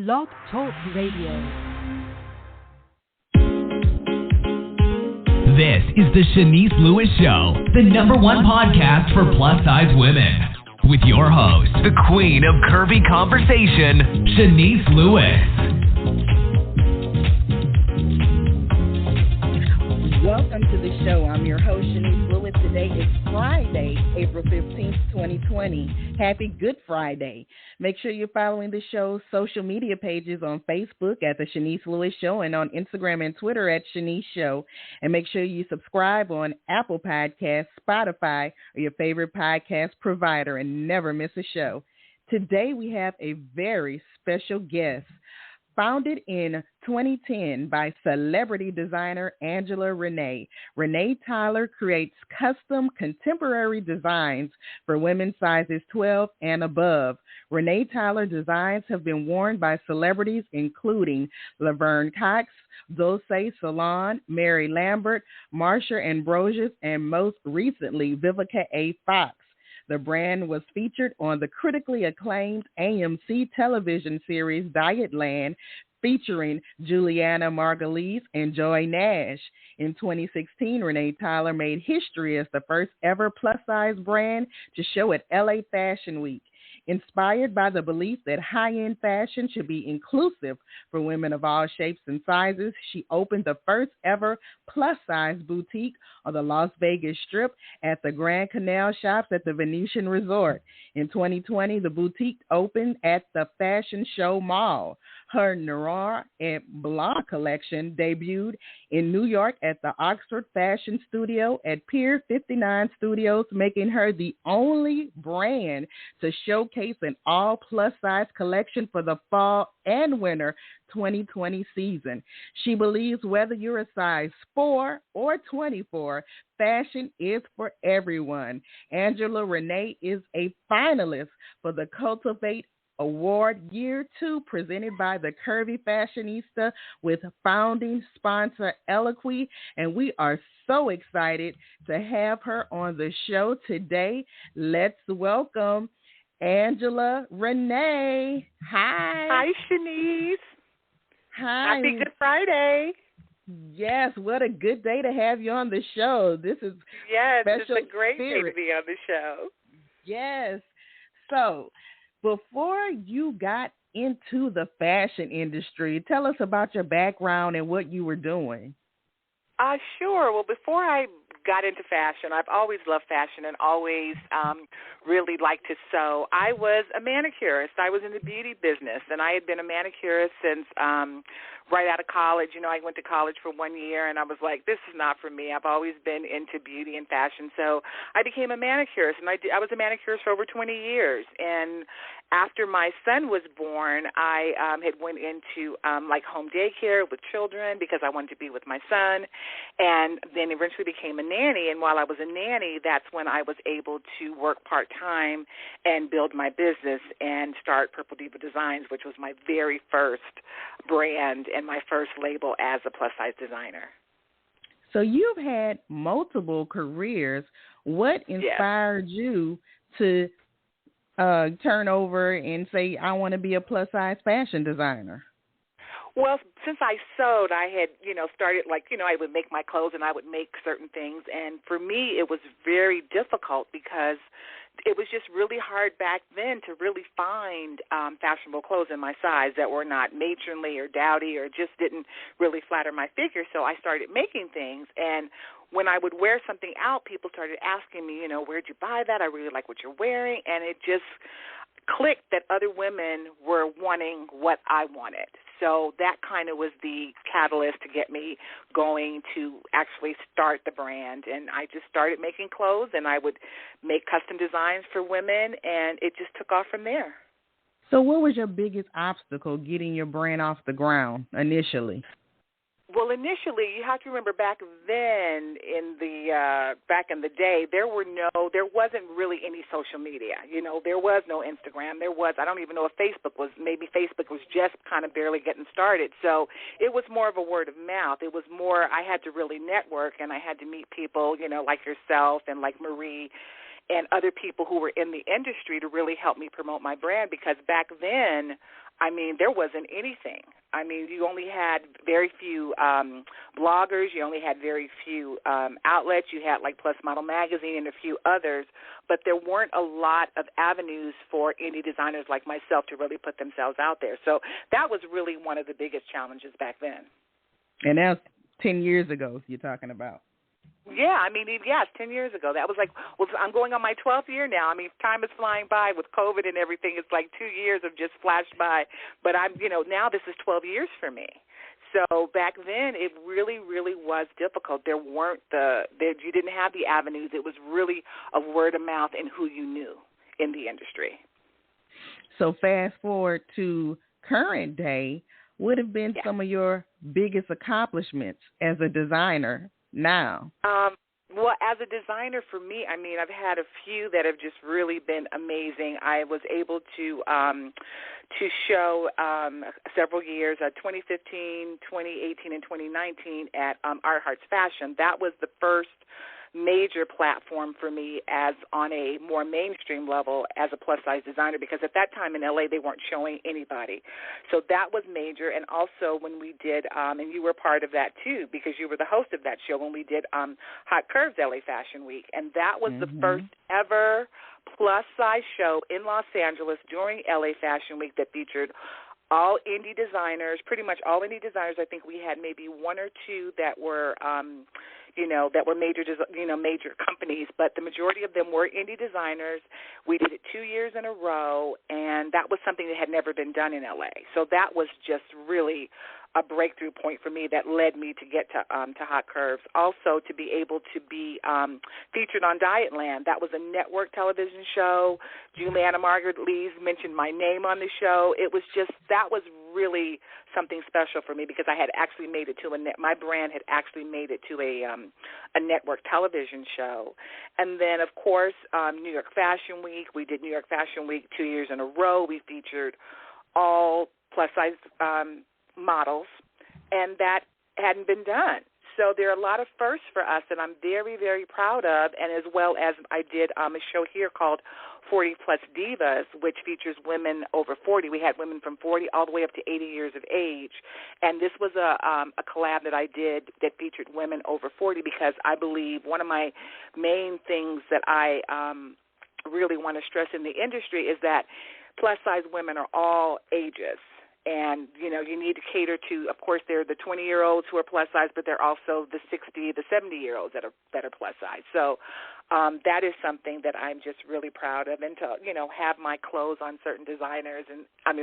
Blog Talk Radio. This is the Shanice Lewis Show, the #1 podcast for plus-size women. With your host, the queen of curvy conversation, Shanice Lewis. Welcome to the show. I'm your host, Shanice Lewis. Today is Friday, April 15th, 2020. Happy Good Friday. Make sure you're following the show's social media pages on Facebook at The Shanice Lewis Show and on Instagram and Twitter at Shanice Show. And make sure you subscribe on Apple Podcasts, Spotify, or your favorite podcast provider and never miss a show. Today we have a very special guest. Founded in 2010 by celebrity designer Angela Rene, Rene Tyler creates custom contemporary designs for women's sizes 12 and above. Rene Tyler designs have been worn by celebrities including Laverne Cox, Dulce Salon, Mary Lambert, Marsha Ambrosius, and most recently Vivica A. Fox. The brand was featured on the critically acclaimed AMC television series Dietland, featuring Juliana Margulies and Joy Nash. In 2016, Rene Tyler made history as the first ever plus-size brand to show at LA Fashion Week. Inspired by the belief that high-end fashion should be inclusive for women of all shapes and sizes, she opened the first ever plus-size boutique on the Las Vegas Strip at the Grand Canal Shops at the Venetian Resort. In 2020, the boutique opened at the Fashion Show Mall. Her Noir and Blanc collection debuted in New York at the Oxford Fashion Studio at Pier 59 Studios, making her the only brand to showcase an all-plus-size collection for the fall and winter 2020 season. She believes whether you're a size 4 or 24, fashion is for everyone. Angela Rene is a finalist for the Cultivate Award Year 2 presented by the Curvy Fashionista with founding sponsor Eloquy, and we are so excited to have her on the show today. Let's welcome Angela Rene. Hi. Hi, Shanice. Hi. Happy Good Friday. Yes, what a good day to have you on the show. This is it's a great spirit. day to be on the show. Yes. So, before you got into the fashion industry, tell us about your background and what you were doing. Sure. Well, before I got into fashion, I've always loved fashion and always really liked to sew. I was a manicurist. I was in the beauty business, and I had been a manicurist since right out of college. You know, I went to college for 1 year, and I was like, this is not for me. I've always been into beauty and fashion, so I became a manicurist, and I was a manicurist for over 20 years. And after my son was born, I had went into like home daycare with children because I wanted to be with my son, and then eventually became a nanny. And while I was a nanny, that's when I was able to work part-time and build my business and start Purple Diva Designs, which was my very first brand and my first label as a plus-size designer. So you've had multiple careers. What inspired you to turn over and say, I want to be a plus-size fashion designer? Well, since I sewed, I had, started I would make my clothes and I would make certain things. And for me, it was very difficult because it was just really hard back then to really find fashionable clothes in my size that were not matronly or dowdy or just didn't really flatter my figure. So I started making things, and when I would wear something out, people started asking me, where'd you buy that? I really like what you're wearing. And it just clicked that other women were wanting what I wanted. So that kind of was the catalyst to get me going to actually start the brand. And I just started making clothes, and I would make custom designs for women, and it just took off from there. So what was your biggest obstacle getting your brand off the ground initially? Well, initially, you have to remember back then, back in the day, there wasn't really any social media. There was no Instagram. I don't even know if Facebook was. Maybe Facebook was just kind of barely getting started. So it was more of a word of mouth. It was more. I had to really network, and I had to meet people, like yourself and like Marie, other people who were in the industry to really help me promote my brand, because back then, I mean, there wasn't anything. I mean, you only had very few bloggers. You only had very few outlets. You had like Plus Model Magazine and a few others, but there weren't a lot of avenues for indie designers like myself to really put themselves out there. So that was really one of the biggest challenges back then. And that's 10 years ago you're talking about. Yeah, I mean, yes, 10 years ago. That was like, well, I'm going on my 12th year now. I mean, time is flying by with COVID and everything. It's like 2 years have just flashed by. But now this is 12 years for me. So back then, it really, really was difficult. There weren't you didn't have the avenues. It was really of word of mouth and who you knew in the industry. So fast forward to current day, what have been some of your biggest accomplishments as a designer now? Well, as a designer, for me, I mean, I've had a few that have just really been amazing. I was able to show several years, 2015, 2018, and 2019 at Art Hearts Fashion. That was the first major platform for me as on a more mainstream level as a plus-size designer, because at that time in L.A. they weren't showing anybody. So that was major. And also when we did, and you were part of that too, because you were the host of that show, when we did Hot Curves L.A. Fashion Week. And that was the first ever plus-size show in Los Angeles during L.A. Fashion Week that featured all indie designers, pretty much all indie designers. I think we had maybe one or two that were that were major companies, but the majority of them were indie designers. We did it 2 years in a row, and that was something that had never been done in L.A. So that was just really a breakthrough point for me that led me to get to Hot Curves. Also, to be able to be featured on Dietland. That was a network television show. Juliana Margaret Lees mentioned my name on the show. That was really something special for me, because I had actually made it to my brand had actually made it to a network television show. And then, of course, New York Fashion Week. We did New York Fashion Week 2 years in a row. We featured all plus-size models, and that hadn't been done. So there are a lot of firsts for us that I'm very, very proud of, and as well as I did a show here called 40 Plus Divas, which features women over 40. We had women from 40 all the way up to 80 years of age, and this was a collab that I did that featured women over 40, because I believe one of my main things that I really want to stress in the industry is that plus-size women are all ages. And, you need to cater to, of course, there are the 20-year-olds who are plus size, but there are also the 60, the 70-year-olds that are plus size. So that is something that I'm just really proud of. And to, have my clothes on certain designers on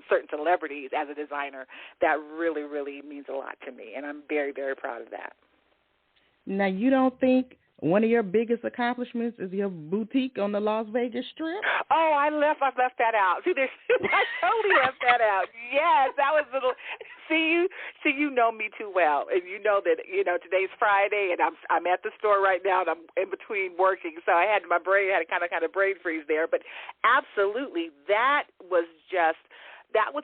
certain celebrities as a designer, that really, really means a lot to me. And I'm very, very proud of that. Now, you don't think one of your biggest accomplishments is your boutique on the Las Vegas Strip? Oh, I left that out. See, I totally left that out. Yes, that was little. See, you know me too well, and you know that today's Friday, and I'm at the store right now, and I'm in between working, so my brain had a kind of brain freeze there. But absolutely, that was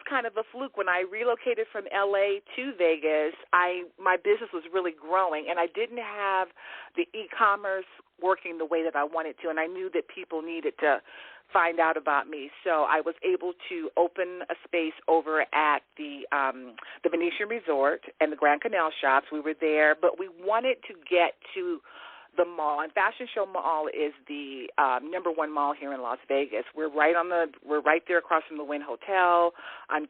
kind of a fluke. When I relocated from L.A. to Vegas, my business was really growing, and I didn't have the e-commerce working the way that I wanted to, and I knew that people needed to find out about me. So I was able to open a space over at the Venetian Resort and the Grand Canal Shops. We were there, but we wanted to get to the mall, and Fashion Show Mall is the number one mall here in Las Vegas. We're right there across from the Wynn Hotel. I'm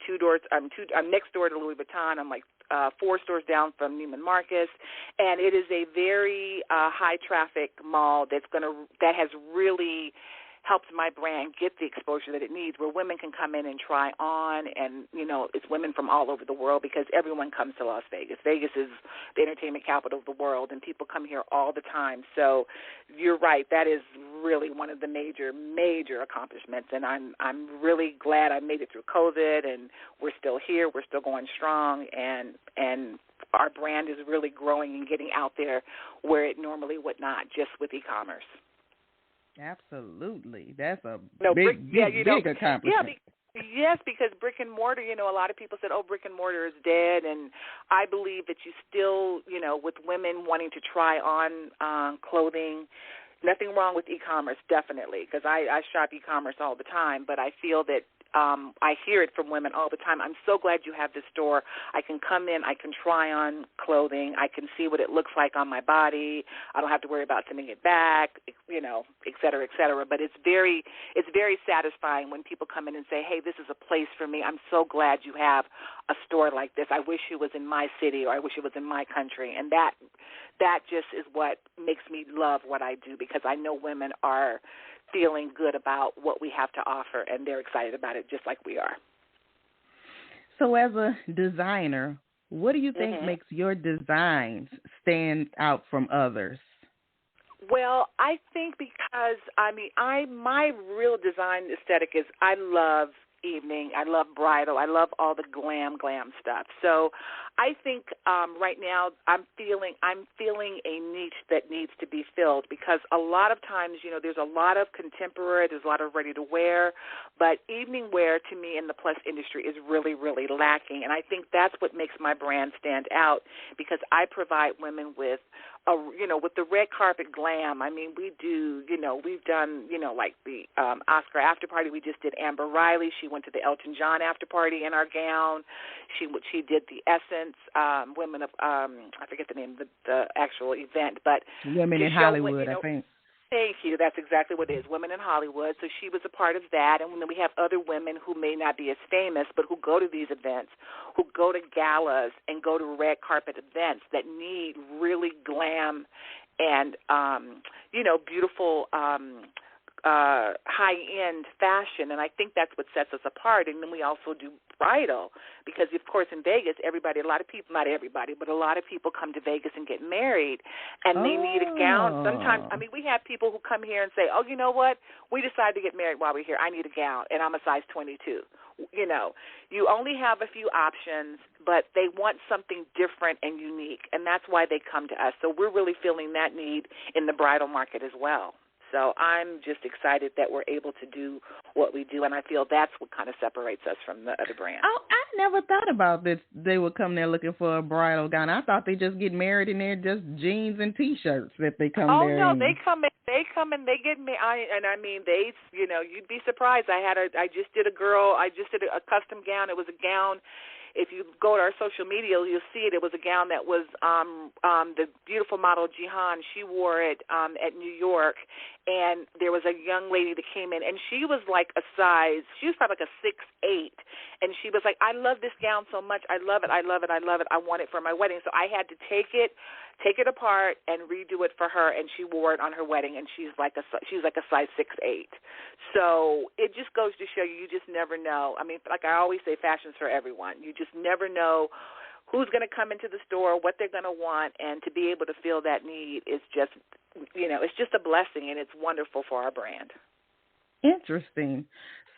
next door to Louis Vuitton. I'm like 4 stores down from Neiman Marcus, and it is a very high traffic mall that has really helps my brand get the exposure that it needs, where women can come in and try on, and, it's women from all over the world, because everyone comes to Las Vegas. Vegas is the entertainment capital of the world, and people come here all the time. So you're right. That is really one of the major, major accomplishments, and I'm really glad I made it through COVID, and we're still here. We're still going strong, and our brand is really growing and getting out there where it normally would not, just with e-commerce. Absolutely. That's a big accomplishment. Yes, because brick and mortar, a lot of people said, brick and mortar is dead. And I believe that you still, with women wanting to try on clothing, Nothing wrong with e-commerce, definitely, because I shop e-commerce all the time, but I feel that I hear it from women all the time. I'm so glad you have this store. I can come in, I can try on clothing, I can see what it looks like on my body. I don't have to worry about sending it back, you know, et cetera, et cetera. But it's very satisfying when people come in and say, hey, this is a place for me. I'm so glad you have a store like this. I wish it was in my city, or I wish it was in my country. And that just is what makes me love what I do, because I know women are feeling good about what we have to offer, and they're excited about it just like we are. So as a designer, what do you think makes your designs stand out from others? Well, I think because, my real design aesthetic is I love evening, I love bridal, I love all the glam stuff. So I think right now I'm feeling a niche that needs to be filled, because a lot of times, you know, there's a lot of contemporary, there's a lot of ready to wear, but evening wear to me in the plus industry is really, really lacking. And I think that's what makes my brand stand out, because I provide women with with the red carpet glam. I mean, we've done, like the Oscar after party. We just did Amber Riley. She went to the Elton John after party in our gown. She did the Essence Women of, I forget the name of the actual event, but Women in Hollywood, I think. Thank you. That's exactly what it is, Women in Hollywood. So she was a part of that. And then we have other women who may not be as famous, but who go to these events, who go to galas and go to red carpet events that need really glam and, beautiful high-end fashion. And I think that's what sets us apart. And then we also do bridal, because, of course, in Vegas, a lot of people, not everybody, but a lot of people come to Vegas and get married, and they need a gown. Sometimes, we have people who come here and say, oh, you know what, we decided to get married while we're here. I need a gown, and I'm a size 22. You only have a few options, but they want something different and unique, and that's why they come to us. So we're really feeling that need in the bridal market as well. So I'm just excited that we're able to do what we do, and I feel that's what kind of separates us from the other brands. Oh, I never thought about this. They would come there looking for a bridal gown. I thought they just get married and they're just jeans and T-shirts that they come there. Oh no, they come and they get married. You'd be surprised. I just did a custom gown. It was a gown. If you go to our social media, you'll see it. It was a gown that was the beautiful model Jihan. She wore it at New York, and there was a young lady that came in, and she was like she was probably like a 6'8", and she was like, I love this gown so much. I love it. I want it for my wedding. So I had to take it apart and redo it for her, and she wore it on her wedding, and she's like a size 6'8". So it just goes to show you just never know. I mean, like I always say, fashion's for everyone. You just never know who's going to come into the store, what they're going to want, and to be able to fill that need is just, it's just a blessing, and it's wonderful for our brand. Interesting.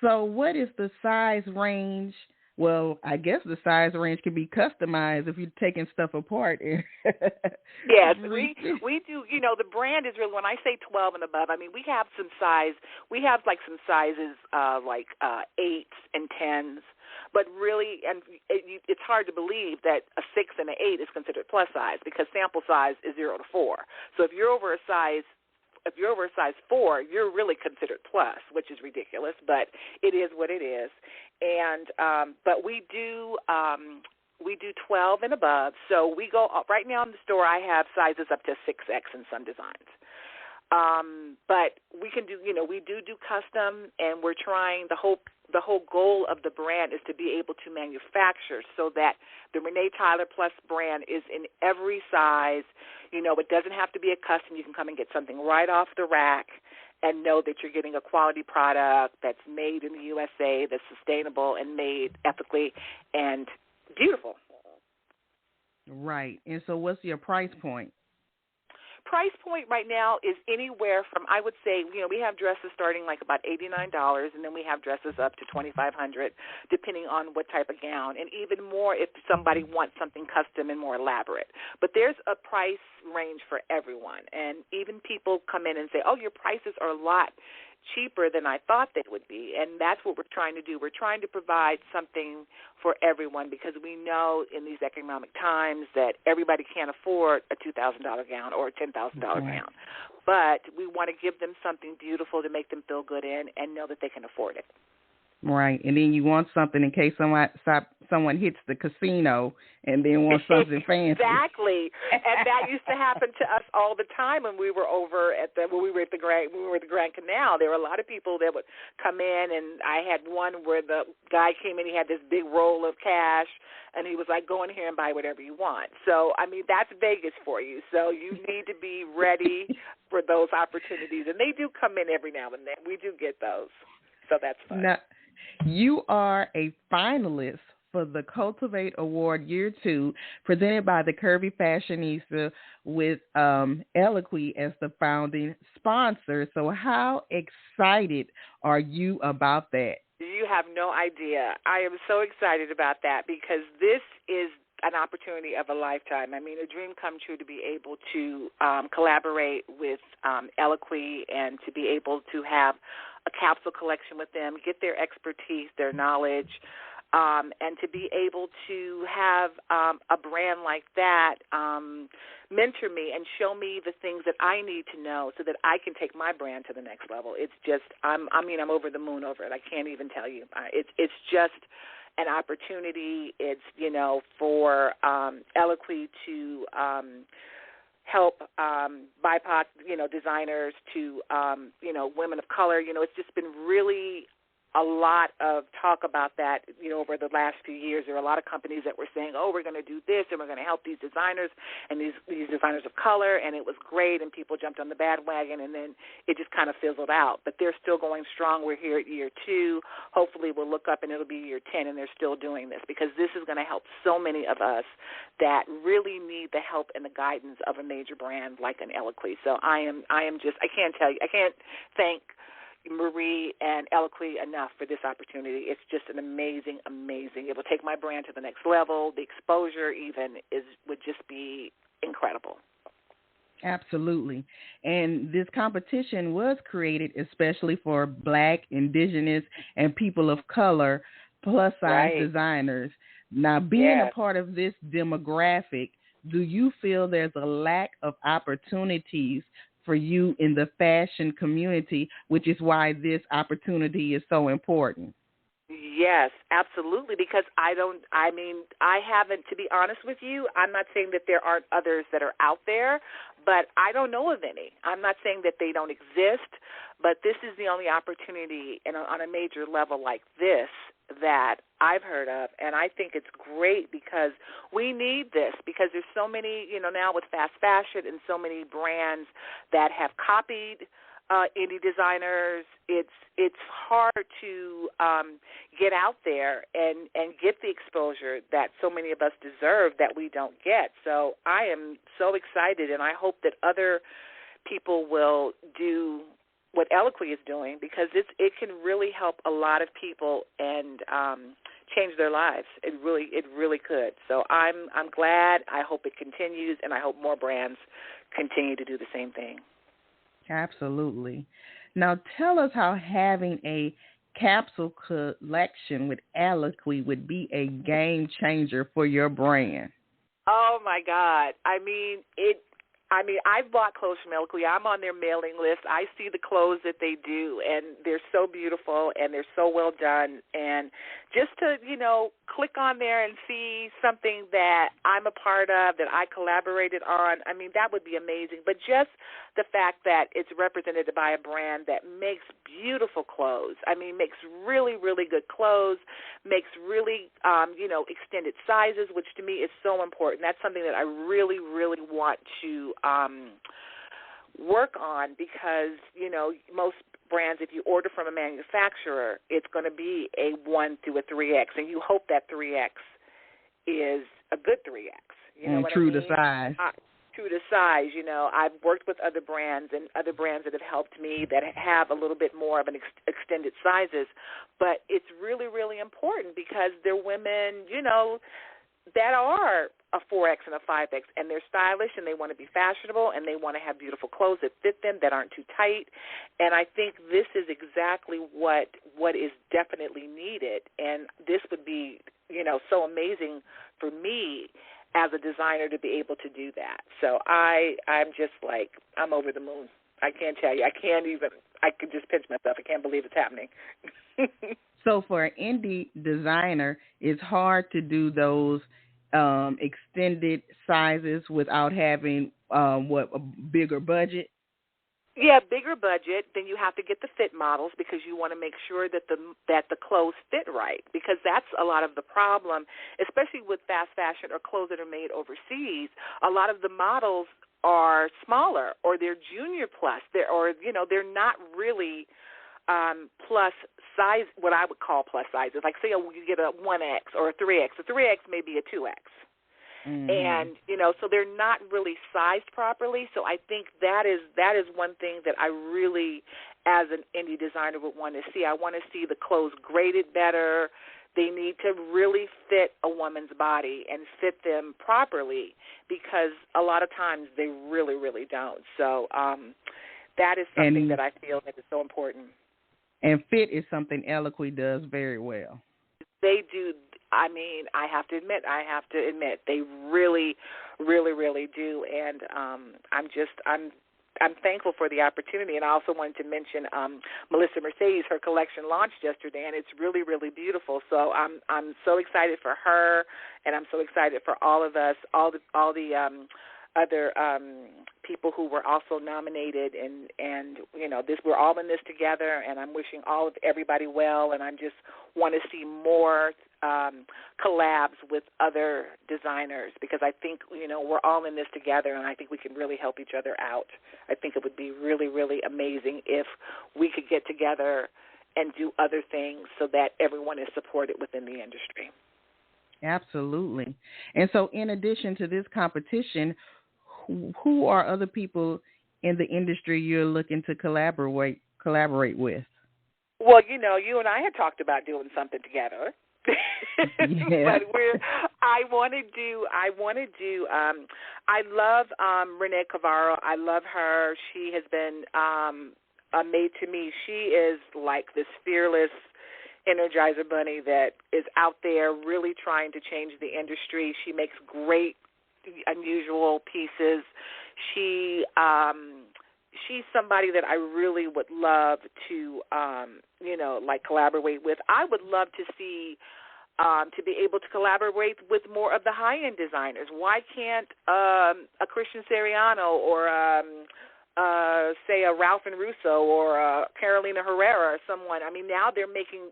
So what is the size range? Well, I guess the size range can be customized if you're taking stuff apart. Yes, we do. The brand is really, when I say 12 and above, we have some sizes like 8s and 10s, but really, and it's hard to believe that a 6 and an 8 is considered plus size, because sample size is 0 to 4. So if you're over a size 4, you're really considered plus, which is ridiculous, but it is what it is. And but we do 12 and above. So we go right now in the store. I have sizes up to 6X in some designs. But we can do, we do custom, and we're trying the whole goal of the brand is to be able to manufacture so that the Rene Tyler Plus brand is in every size. It doesn't have to be a custom. You can come and get something right off the rack and know that you're getting a quality product that's made in the USA, that's sustainable and made ethically and beautiful. Right. And so what's your price point? Price point right now is anywhere from, I would say, we have dresses starting like about $89, and then we have dresses up to $2,500, depending on what type of gown, and even more if somebody wants something custom and more elaborate. But there's a price range for everyone, and even people come in and say, oh, your prices are a lot cheaper than I thought they would be, and that's what we're trying to do. We're trying to provide something for everyone because we know in these economic times that everybody can't afford a $2,000 gown or a $10,000 gown. But we want to give them something beautiful to make them feel good in and know that they can afford it. Right, and then you want something in case someone hits the casino and then wants something fancy. Exactly, and that used to happen to us all the time when we were over at the Grand Canal. There were a lot of people that would come in, and I had one where the guy came in. He had this big roll of cash, and he was like, "Go in here and buy whatever you want." So, I mean, that's Vegas for you. So you need to be ready for those opportunities, and they do come in every now and then. We do get those, so that's fun. Now, you are a finalist for the Cultivate Award Year 2, presented by the Curvy Fashionista with Eloquy as the founding sponsor. So how excited are you about that? You have no idea. I am so excited about that because this is an opportunity of a lifetime. I mean, a dream come true to be able to collaborate with Eloquy and to be able to have a capsule collection with them, get their expertise, their knowledge, and to be able to have a brand like that mentor me and show me the things that I need to know so that I can take my brand to the next level. It's just, I'm over the moon over it. I can't even tell you. It's just an opportunity. It's, for Eloquy to help BIPOC, designers to, women of color. It's just been really a lot of talk about that, over the last few years. There are a lot of companies that were saying, oh, we're going to do this and we're going to help these designers and these designers of color, and it was great, and people jumped on the bandwagon, and then it just kind of fizzled out. But they're still going strong. We're here at year 2. Hopefully we'll look up and it'll be year 10, and they're still doing this because this is going to help so many of us that really need the help and the guidance of a major brand like an Eloquy. So I can't tell you, I can't thank Marie and Eloquy enough for this opportunity. It's just an amazing. It will take my brand to the next level. The exposure even would just be incredible. Absolutely. And this competition was created especially for Black, Indigenous, and people of color plus-size designers. Now, being a part of this demographic, do you feel there's a lack of opportunities for you in the fashion community, which is why this opportunity is so important? Yes, absolutely, because I haven't, to be honest with you, I'm not saying that there aren't others that are out there, but I don't know of any. I'm not saying that they don't exist, but this is the only opportunity on a major level like this that I've heard of, and I think it's great because we need this because there's so many, now with fast fashion and so many brands that have copied indie designers. It's hard to get out there and get the exposure that so many of us deserve that we don't get. So I am so excited, and I hope that other people will do what Eloquy is doing because it can really help a lot of people and change their lives. It really could. So I'm glad. I hope it continues, and I hope more brands continue to do the same thing. Absolutely. Now tell us how having a capsule collection with Eloquy would be a game changer for your brand. Oh my God. I've bought clothes from Eloquy. I'm on their mailing list. I see the clothes that they do, and they're so beautiful, and they're so well done. And just to, click on there and see something that I'm a part of, that I collaborated on, that would be amazing. But just the fact that it's represented by a brand that makes beautiful clothes, makes really, really good clothes, makes really, extended sizes, which to me is so important. That's something that I really, really want to work on because, most brands, if you order from a manufacturer, it's going to be a 1 through a 3X, and you hope that 3X is a good 3X. And true to size. True to size. I've worked with other brands and other brands that have helped me that have a little bit more of an extended sizes, but it's really, really important because they're women, that are a 4X and a 5X, and they're stylish and they want to be fashionable and they want to have beautiful clothes that fit them, that aren't too tight. And I think this is exactly what is definitely needed. And this would be, so amazing for me as a designer to be able to do that. So I'm just like, I'm over the moon. I can't tell you. I could just pinch myself. I can't believe it's happening. So for an indie designer, it's hard to do those extended sizes without having a bigger budget? Yeah, bigger budget. Then you have to get the fit models because you want to make sure that the clothes fit right, because that's a lot of the problem, especially with fast fashion or clothes that are made overseas. A lot of the models are smaller, or they're junior plus, they're not really plus size, what I would call plus sizes. Like, say you get a 1X or a 3X. A 3X may be a 2X. Mm-hmm. And, so they're not really sized properly. So I think that is one thing that I really, as an indie designer, would want to see. I want to see the clothes graded better. They need to really fit a woman's body and fit them properly, because a lot of times they really, really don't. So that is something that I feel that is so important. And fit is something Eloquii does very well. They do. I mean, I have to admit, they really, really, really do. And I'm thankful for the opportunity. And I also wanted to mention Melissa Mercedes. Her collection launched yesterday, and it's really, really beautiful. So I'm so excited for her, and I'm so excited for all of us, all the other people who were also nominated, and we're all in this together, and I'm wishing everybody well, and I just want to see more collabs with other designers, because I think, we're all in this together, and I think we can really help each other out. I think it would be really, really amazing if we could get together and do other things so that everyone is supported within the industry. Absolutely. And so in addition to this competition, who are other people in the industry you're looking to collaborate with? Well, you and I had talked about doing something together. Yeah. But I love Rene Cavaro. I love her. She has been made to me. She is like this fearless Energizer bunny that is out there really trying to change the industry. She makes great, unusual pieces. She's somebody that I really would love to, collaborate with. I would love to see, to be able to collaborate with more of the high-end designers. Why can't a Christian Siriano or say a Ralph and Russo or Carolina Herrera or someone? I mean, now they're making,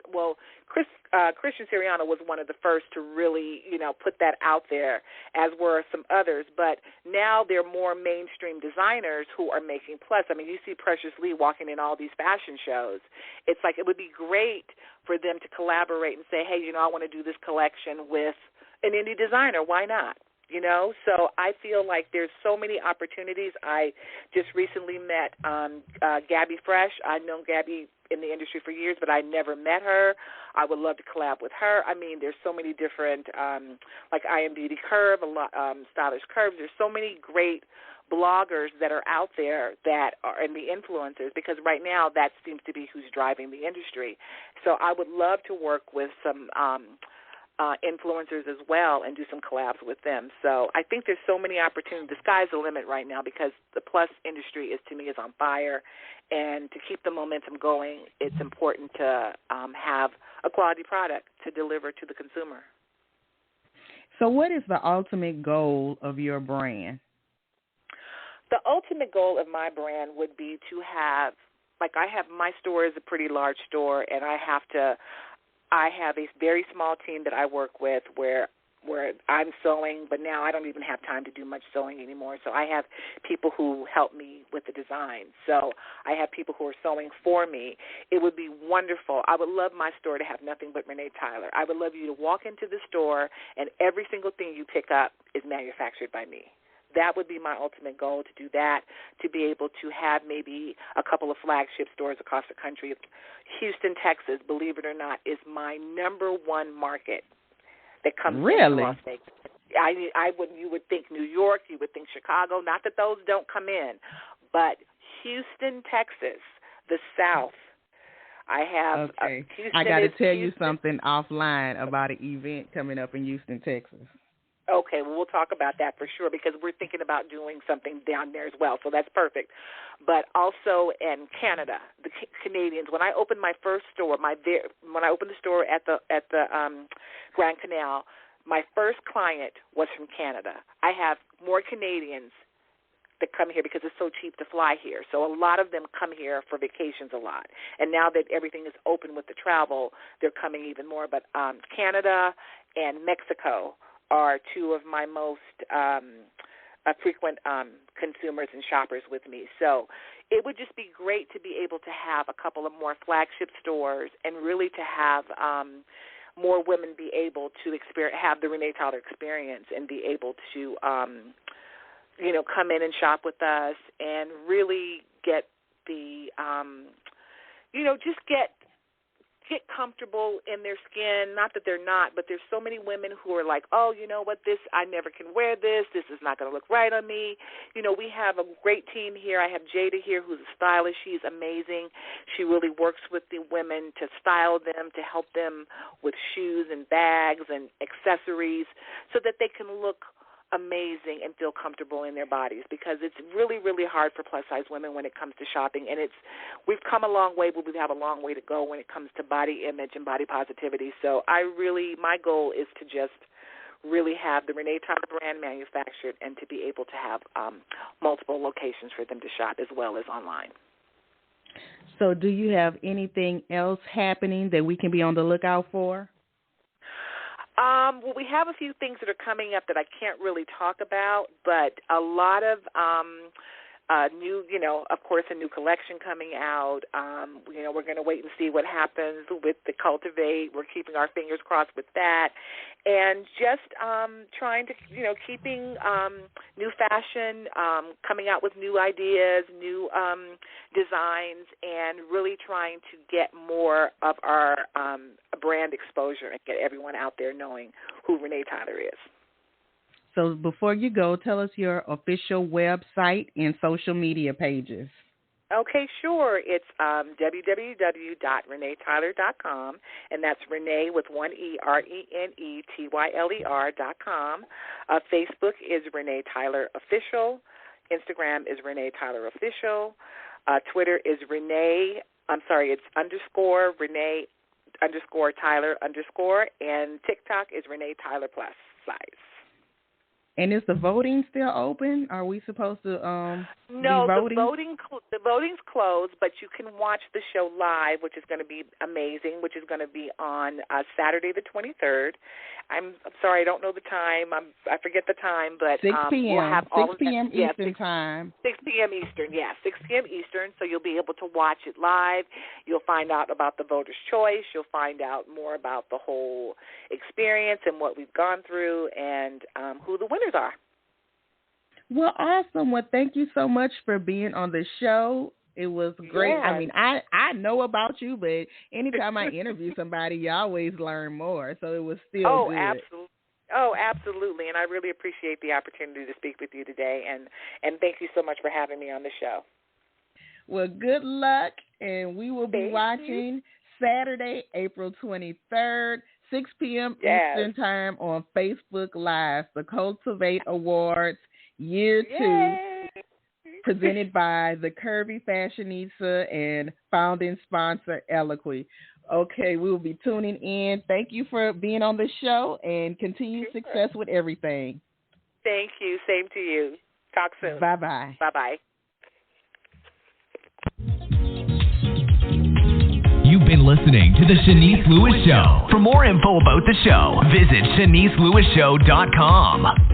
Christian Siriano was one of the first to really, put that out there, as were some others. But now they're more mainstream designers who are making plus. I mean, you see Precious Lee walking in all these fashion shows. It's like it would be great for them to collaborate and say, hey, I want to do this collection with an indie designer. Why not? So I feel like there's so many opportunities. I just recently met Gabby Fresh. I've known Gabby in the industry for years, but I never met her. I would love to collab with her. I mean, there's so many different, like I Am Beauty Curve, Stylish Curves. There's so many great bloggers that are out there that are in the influencers, because right now that seems to be who's driving the industry. So I would love to work with some influencers as well and do some collabs with them. So I think there's so many opportunities. The sky's the limit right now, because the plus industry is on fire, and to keep the momentum going, it's important to have a quality product to deliver to the consumer. So what is the ultimate goal of your brand? The ultimate goal of my brand would be to have, my store is a pretty large store, and I have a very small team that I work with where I'm sewing, but now I don't even have time to do much sewing anymore. So I have people who help me with the design. So I have people who are sewing for me. It would be wonderful. I would love my store to have nothing but Rene Tyler. I would love you to walk into the store and every single thing you pick up is manufactured by me. That would be my ultimate goal, to do that, to be able to have maybe a couple of flagship stores across the country. Houston, Texas, believe it or not, is my number one market that comes really? to Las Vegas. You would think New York, you would think Chicago. Not that those don't come in, but Houston, Texas, the South. I have. Okay. I got to tell you something offline about an event coming up in Houston, Texas. Okay, well, we'll talk about that for sure because we're thinking about doing something down there as well, so that's perfect. But also in Canada, the Canadians. When I opened my first store, when I opened the store at the Grand Canal, my first client was from Canada. I have more Canadians that come here because it's so cheap to fly here. So a lot of them come here for vacations a lot. And now that everything is open with the travel, they're coming even more. But Canada and Mexico are two of my most frequent consumers and shoppers with me. So it would just be great to be able to have a couple of more flagship stores and really to have more women be able to have the Rene Tyler experience and be able to come in and shop with us and really get the, just get comfortable in their skin. Not that they're not, but there's so many women who are like, oh, you know what, I never can wear this. This is not going to look right on me. We have a great team here. I have Jada here who's a stylist. She's amazing. She really works with the women to style them, to help them with shoes and bags and accessories so that they can look amazing and feel comfortable in their bodies, because it's really, really hard for plus-size women when it comes to shopping. And we've come a long way, but we have a long way to go when it comes to body image and body positivity. So my goal is to just really have the Rene Tyler brand manufactured and to be able to have multiple locations for them to shop as well as online. So do you have anything else happening that we can be on the lookout for? Well, we have a few things that are coming up that I can't really talk about, but a lot of new, of course, a new collection coming out. We're going to wait and see what happens with the Cultivate. We're keeping our fingers crossed with that. And just trying to, keeping new fashion, coming out with new ideas, new designs, and really trying to get more of our brand exposure and get everyone out there knowing who Rene Tyler is. So before you go, tell us your official website and social media pages. Okay, sure. It's www.renetyler.com, and that's Rene with one E, ReneTyler.com. Facebook is Rene Tyler Official. Instagram is Rene Tyler Official. Twitter is it's _ Rene _ Tyler _ and TikTok is Rene Tyler plus size. And is the voting still open? Are we supposed to No, be voting? The voting's closed, but you can watch the show live, which is going to be amazing, which is going to be on Saturday the 23rd. I'm sorry, I don't know the time. I forget the time, but 6 p.m. We'll have all 6 p.m. Eastern time. 6 p.m. Eastern, 6 p.m. Eastern, so you'll be able to watch it live. You'll find out about the voter's choice. You'll find out more about the whole experience and what we've gone through and who the winners are. Well, awesome. Well, thank you so much for being on the show. It was great. Yeah. I mean, I know about you, but anytime I interview somebody, you always learn more. So it was still good. Absolutely. Oh, absolutely. And I really appreciate the opportunity to speak with you today. And thank you so much for having me on the show. Well, good luck. And we will be watching Saturday, April 23rd, 6 p.m. Eastern time on Facebook Live, the Cultivate Awards Year 2. Presented by the Curvy Fashionista and founding sponsor, Eloquy. Okay, we will be tuning in. Thank you for being on the show and continued success with everything. Thank you. Same to you. Talk soon. Bye-bye. Bye-bye. You've been listening to The Shanice Lewis Show. For more info about the show, visit ShaniceLewisShow.com.